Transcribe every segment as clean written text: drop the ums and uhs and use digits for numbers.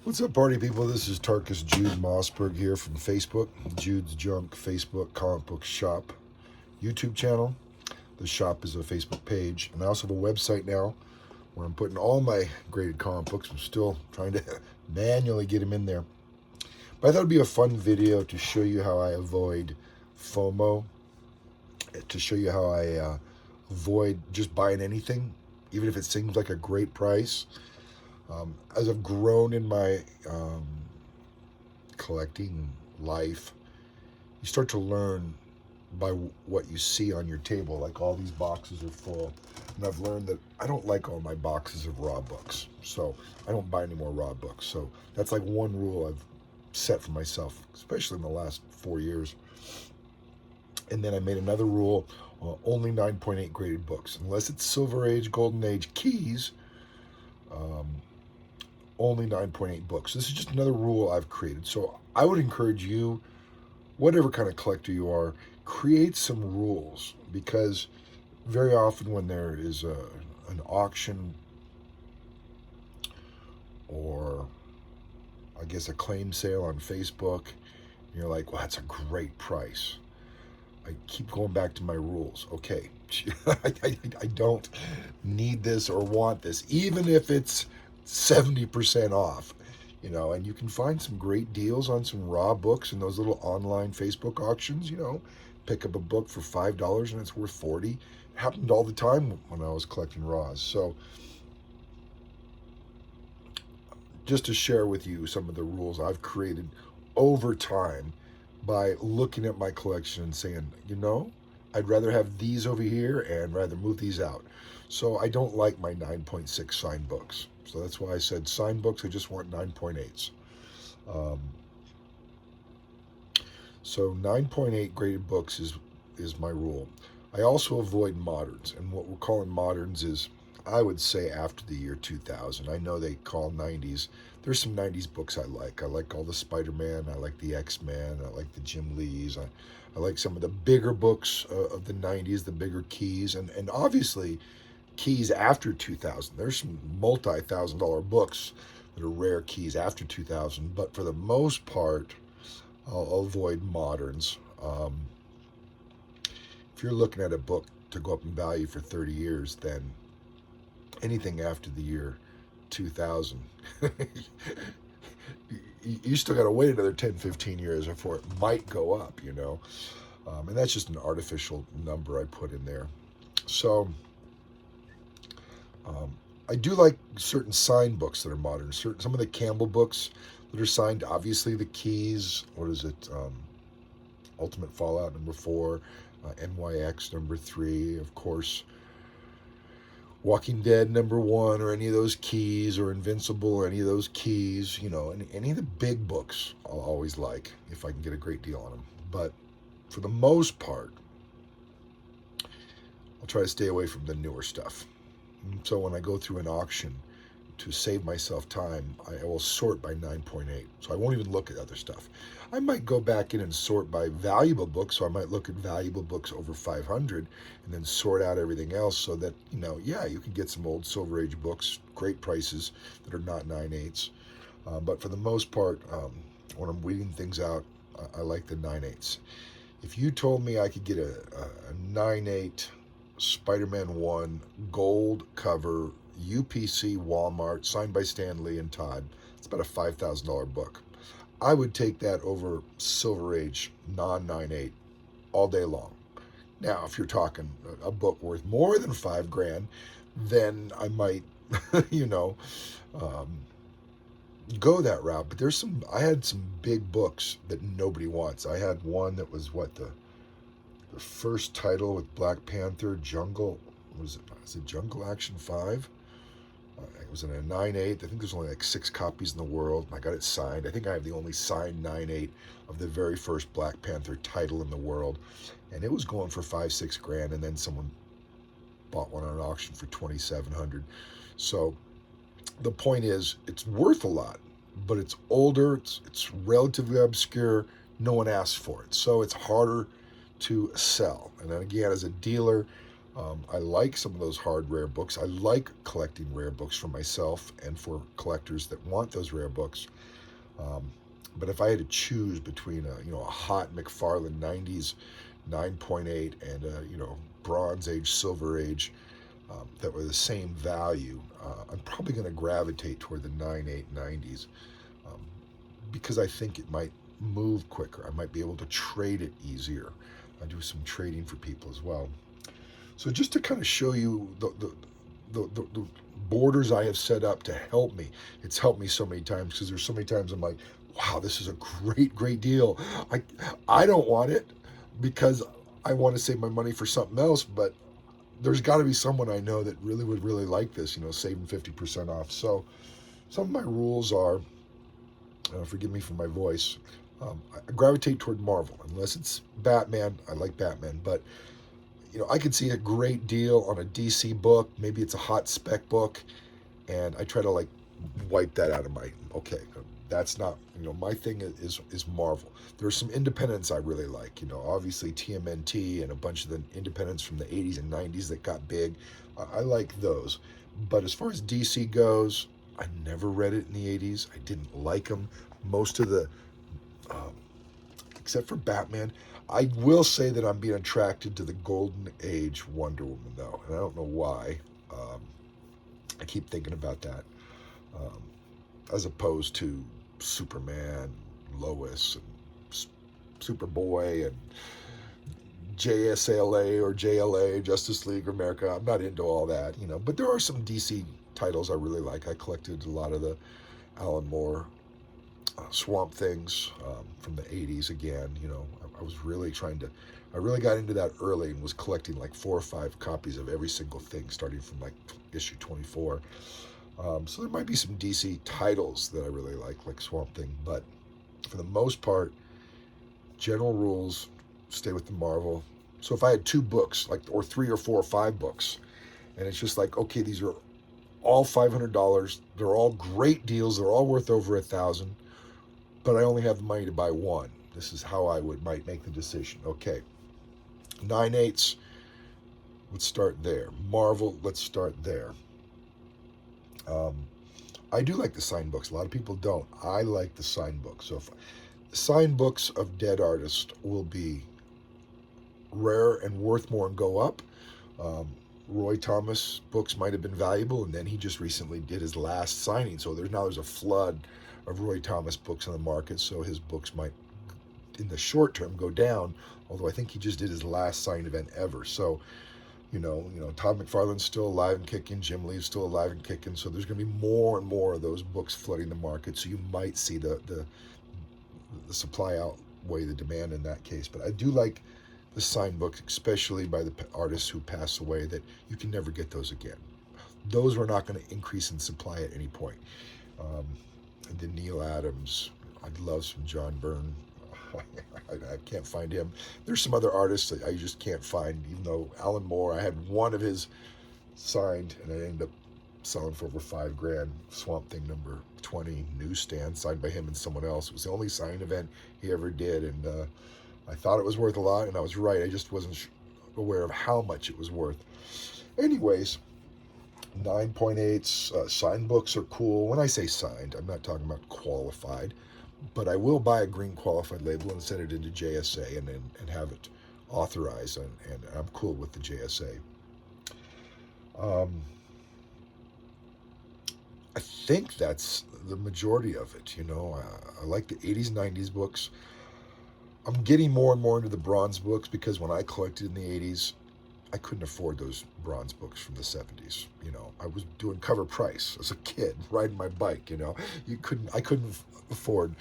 What's up, party people? This is Tarkus Jude Mossberg here from Facebook, Jude's Junk Facebook Comic Book Shop YouTube channel. The shop is a Facebook page, and I also have a website now where I'm putting all my graded comic books. I'm still trying to manually get them in there. But I thought it'd be a fun video to show you how I avoid FOMO, to show you how I avoid just buying anything, even if it seems like a great price. As I've grown in my collecting life, you start to learn by what you see on your table. Like, all these boxes are full, and I've learned that I don't like all my boxes of raw books, so I don't buy any more raw books. So that's like one rule I've set for myself, especially in the last 4 years. And then I made another rule: only 9.8 graded books, unless it's Silver Age, Golden Age keys. Only 9.8 books. This is just another rule I've created. So I would encourage you, whatever kind of collector you are, create some rules, because very often when there is an auction, or I guess a claim sale on Facebook, and you're like, well, that's a great price. I keep going back to my rules. Okay, I don't need this or want this, even if it's 70% off, and you can find some great deals on some raw books in those little online Facebook auctions. Pick up a book for $5 and it's worth 40. It happened all the time when I was collecting raws. So just to share with you some of the rules I've created over time by looking at my collection and saying, I'd rather have these over here and rather move these out. So I don't like my 9.6 signed books. So that's why I said signed books, I just want 9.8s. So 9.8 graded books is my rule. I also avoid moderns, and what we're calling moderns is, I would say, after the year 2000. I know they call 90s. There's some 90s books I like. I like all the Spider-Man. I like the X-Men. I like the Jim Lees. I like some of the bigger books of the 90s, the bigger keys, and obviously keys after 2000. There's some multi-$1,000 books that are rare keys after 2000, but for the most part, I'll avoid moderns. If you're looking at a book to go up in value for 30 years, then anything after the year 2000, you still got to wait another 10, 15 years before it might go up, and that's just an artificial number I put in there. So I do like certain signed books that are modern. Some of the Campbell books that are signed, obviously the keys, what is it, Ultimate Fallout #4, NYX #3, of course, Walking Dead #1, or any of those keys, or Invincible, or any of those keys, any of the big books I'll always like if I can get a great deal on them. But for the most part, I'll try to stay away from the newer stuff. And so when I go through an auction, to save myself time, I will sort by 9.8. So I won't even look at other stuff. I might go back in and sort by valuable books. So I might look at valuable books over 500 and then sort out everything else, so that, you can get some old Silver Age books, great prices, that are not 9.8s. But for the most part, when I'm weeding things out, I like the 9.8s. If you told me I could get a 9.8 Spider-Man 1 gold cover, UPC, Walmart, signed by Stan Lee and Todd, it's about a $5,000 book, I would take that over Silver Age non-9.8 all day long. Now, if you're talking a book worth more than $5,000, then I might, go that route. But I had some big books that nobody wants. I had one that was the first title with Black Panther, Jungle, was it Jungle Action 5? It was in a 9.8. I think there's only like 6 copies in the world. I got it signed. I think I have the only signed 9.8 of the very first Black Panther title in the world. And it was going for $5,000-6,000, and then someone bought one on an auction for $2,700. So the point is, it's worth a lot, but it's older, it's relatively obscure, no one asks for it. So it's harder to sell. And then again, as a dealer, I like some of those hard rare books. I like collecting rare books for myself and for collectors that want those rare books. Um, but if I had to choose between a hot McFarlane 90s 9.8 and Bronze Age, Silver Age that were the same value, I'm probably going to gravitate toward the 9.8 90s um, because I think it might move quicker. I might be able to trade it easier. I do some trading for people as well. So just to kind of show you the borders I have set up to help me. It's helped me so many times because there's so many times I'm like, wow, this is a great deal. I don't want it because I want to save my money for something else, but there's got to be someone I know that really would really like this, saving 50% off. So some of my rules are, forgive me for my voice, I gravitate toward Marvel. Unless it's Batman, I like Batman, but I could see a great deal on a DC book. Maybe it's a hot spec book, and I try to like wipe that out of my okay. That's not my thing is Marvel. There's some independents I really like. Obviously TMNT and a bunch of the independents from the 80s and 90s that got big. I like those. But as far as DC goes, I never read it in the 80s. I didn't like them. Most of the um, except for Batman. I will say that I'm being attracted to the Golden Age Wonder Woman, though, and I don't know why. Um, I keep thinking about that, um, as opposed to Superman, Lois, and Superboy, and JSLA or JLA, Justice League of America. I'm not into all that, but there are some DC titles I really like. I collected a lot of the Alan Moore Swamp Things from the 80s again. I was really I really got into that early and was collecting like 4 or 5 copies of every single thing starting from like issue 24. So there might be some DC titles that I really like Swamp Thing, but for the most part, general rules, stay with the Marvel. So if I had 2 books, or 3 or 4 or 5 books, and it's just like, okay, these are all $500. They're all great deals. They're all worth over $1,000. But I only have the money to buy one. This is how I might make the decision. Okay, 9/8. Let's start there. Marvel. Let's start there. I do like the signed books. A lot of people don't. I like the signed books. So if signed books of dead artists will be rare and worth more and go up. Roy Thomas books might have been valuable, and then he just recently did his last signing. So there's a flood of Roy Thomas books on the market. So his books might, in the short term, go down. Although I think he just did his last signing event ever. So, Todd McFarlane's still alive and kicking. Jim Lee's still alive and kicking. So there's going to be more and more of those books flooding the market. So you might see the supply outweigh the demand in that case. But I do like the signed books, especially by the artists who pass away, that you can never get those again. Those are not going to increase in supply at any point. The Neil Adams, I'd love some John Byrne. I can't find him. There's some other artists that I just can't find, even though Alan Moore, I had one of his signed, and I ended up selling for over $5,000. Swamp Thing number 20 newsstand, signed by him and someone else. It was the only signing event he ever did, and I thought it was worth a lot, and I was right. I just wasn't aware of how much it was worth. Anyways, 9.8s, signed books are cool. When I say signed, I'm not talking about qualified, but I will buy a green qualified label and send it into JSA and have it authorized, and I'm cool with the JSA. I think that's the majority of it. I like the 80s, 90s books. I'm getting more and more into the bronze books because when I collected in the 80s, I couldn't afford those bronze books from the 70s. I was doing cover price as a kid, riding my bike. I couldn't afford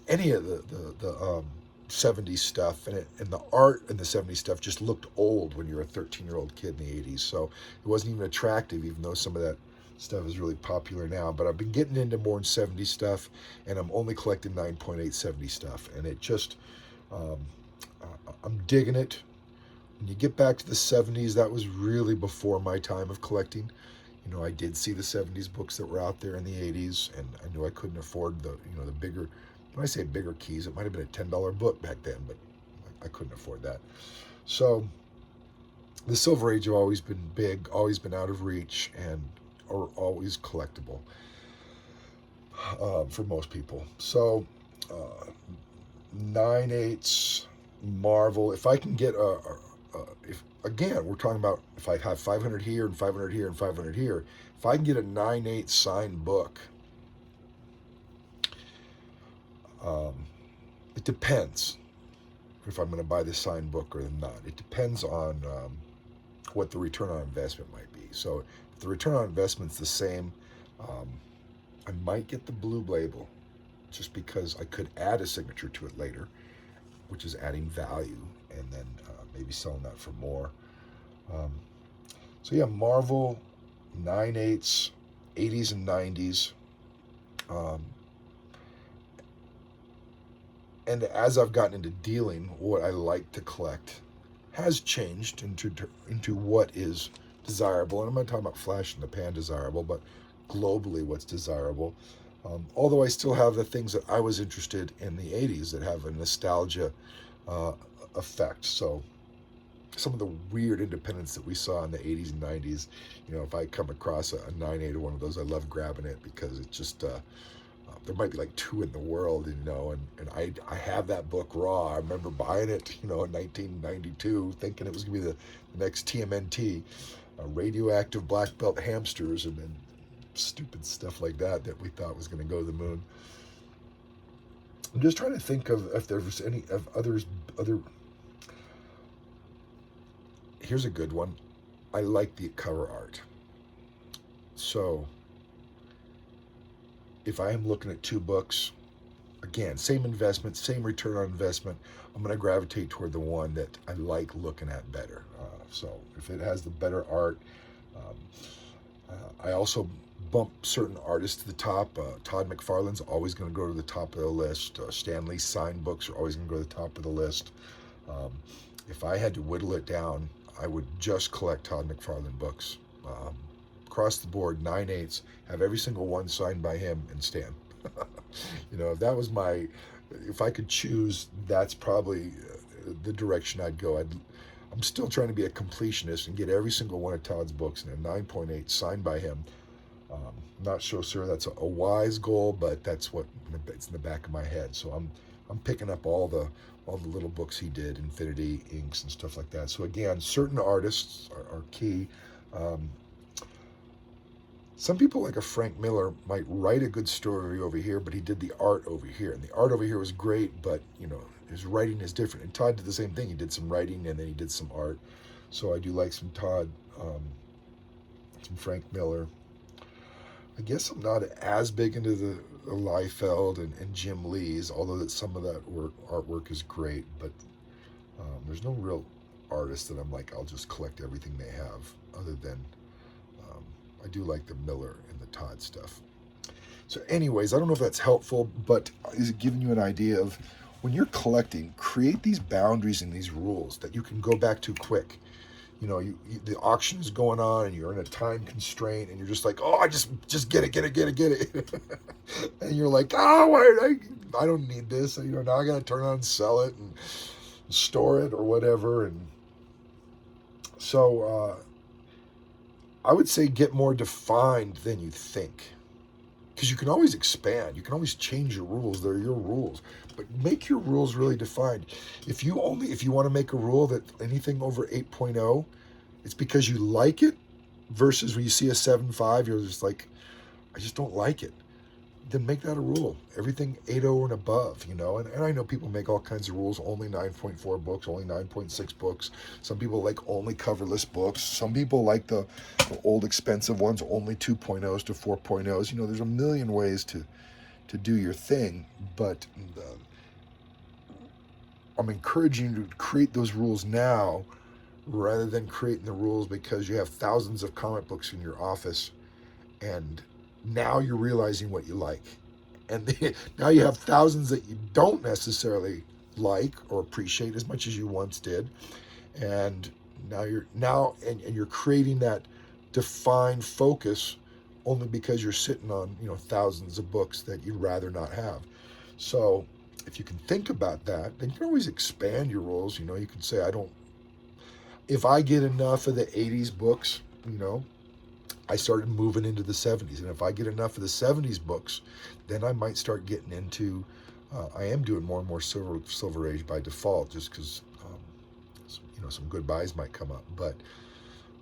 any of the 70s stuff, and the art in the 70s stuff just looked old when you're a 13-year-old kid in the 80s. So it wasn't even attractive, even though some of that stuff is really popular now. But I've been getting into more 70s stuff, and I'm only collecting 9.8 70 stuff, and it just I'm digging it. When you get back to the 70s, that was really before my time of collecting. I did see the 70s books that were out there in the 80s, and I knew I couldn't afford the bigger, when I say bigger keys, it might have been a $10 book back then, but I couldn't afford that. So The Silver Age have always been big, always been out of reach, and are always collectible for most people. So, 9/8 Marvel. If I can get if again we're talking about if I have 500 here and 500 here and 500 here, if I can get a 9/8 signed book, um, it depends if I'm going to buy the signed book or not. It depends on what the return on investment might be. So if the return on investment's the same, um, I might get the blue label just because I could add a signature to it later, which is adding value, and then maybe selling that for more. Um, so yeah, Marvel, 9/8, 80s and 90s. Um, and as I've gotten into dealing, what I like to collect has changed into what is desirable. And I'm not talking about flash in the pan desirable, but globally what's desirable. Although I still have the things that I was interested in the 80s that have a nostalgia uh, effect. So some of the weird independents that we saw in the 80s and 90s, if I come across a 9/8 or one of those, I love grabbing it because it's just, there might be like two in the world, and I have that book raw. I remember buying it, in 1992, thinking it was going to be the next TMNT, radioactive black belt hamsters, and then stupid stuff like that we thought was going to go to the moon. I'm just trying to think of if there's any of other. Here's a good one. I like the cover art. So if I am looking at two books, again, same investment, same return on investment, I'm going to gravitate toward the one that I like looking at better. So if it has the better art, um, I also bump certain artists to the top. Todd McFarlane's always going to go to the top of the list. Stan Lee's signed books are always going to go to the top of the list. Um, if I had to whittle it down, I would just collect Todd McFarlane books. Across the board, 9/8, have every single one signed by him and Stan. If that was if I could choose, that's probably the direction I'd go. I'm still trying to be a completionist and get every single one of Todd's books in a 9.8 signed by him. Not so sure that's a wise goal, but that's what it's in the back of my head. So I'm picking up all the little books he did, Infinity Inks and stuff like that. So again, certain artists are key. Some people like a Frank Miller might write a good story over here, but he did the art over here. And the art over here was great, but, his writing is different. And Todd did the same thing. He did some writing and then he did some art. So I do like some Todd, some Frank Miller. I guess I'm not as big into the Liefeld and Jim Lee's, although that some of that artwork is great. But there's no real artist that I'm like, I'll just collect everything they have, other than I do like the Miller and the Todd stuff. So anyways, I don't know if that's helpful, but is it giving you an idea of when you're collecting, create these boundaries and these rules that you can go back to quick. The auction is going on and you're in a time constraint and you're just like, oh, I just get it. And you're like, oh, wait, I don't need this. Now I got to turn on and sell it and store it or whatever. And so, I would say get more defined than you think, because you can always expand. You can always change your rules. They're your rules, but make your rules really defined. If you want to make a rule that anything over 8.0, it's because you like it, versus when you see a 7.5, you're just like, I just don't like it. Then make that a rule. Everything 8.0 and above, and I know people make all kinds of rules, only 9.4 books, only 9.6 books. Some people like only coverless books. Some people like the old expensive ones, only 2.0s to 4.0s. There's a million ways to do your thing, but I'm encouraging you to create those rules now rather than creating the rules because you have thousands of comic books in your office and now you're realizing what you like. And now you have thousands that you don't necessarily like or appreciate as much as you once did. And you're creating that defined focus only because you're sitting on, thousands of books that you'd rather not have. So if you can think about that, then you can always expand your rules. You can say, if I get enough of the 80s books, I started moving into the 70s. And if I get enough of the 70s books, then I might start getting into, I am doing more and more Silver Age by default, just because, some good buys might come up. But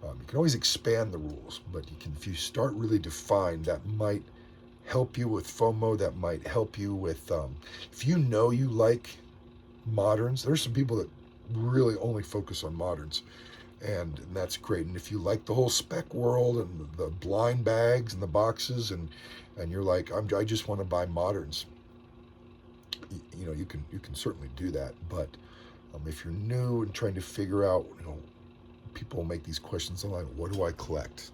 you can always expand the rules. But you can, if you start really defined, that might help you with FOMO. That might help you with, if you like moderns, there's some people that really only focus on moderns, and that's great. And if you like the whole spec world and the blind bags and the boxes, and you're like, I just want to buy moderns, you can certainly do that. But if you're new and trying to figure out, people make these questions online, what do I collect?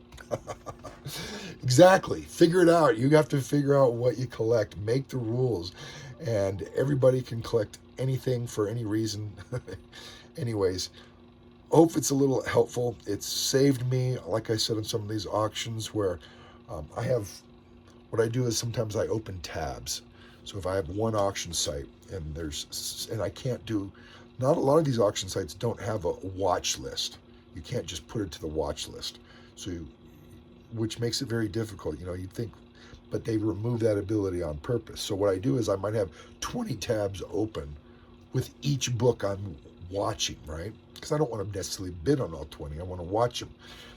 Exactly. Figure it out. You have to figure out what you collect. Make the rules. And everybody can collect anything for any reason. Anyways, hope it's a little helpful. It's saved me, like I said, in some of these auctions where what I do is sometimes I open tabs. So if I have one auction site and I can't do, not a lot of these auction sites don't have a watch list. You can't just put it to the watch list. Which makes it very difficult. You'd think, but they remove that ability on purpose. So what I do is I might have 20 tabs open with each book I'm watching, right? Because I don't want to necessarily bid on all 20. I want to watch them.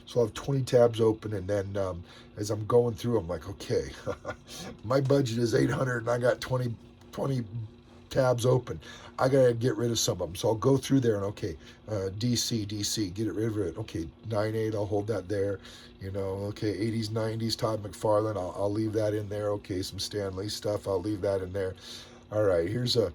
So I'll have 20 tabs open, and then as I'm going through, I'm like, okay, my budget is 800 and I got 20 tabs open. I got to get rid of some of them. So I'll go through there and, okay, DC, get rid of it. Okay, 9.8, I'll hold that there. Okay, 80s, 90s, Todd McFarlane, I'll leave that in there. Okay, some Stan Lee stuff, I'll leave that in there. All right, here's a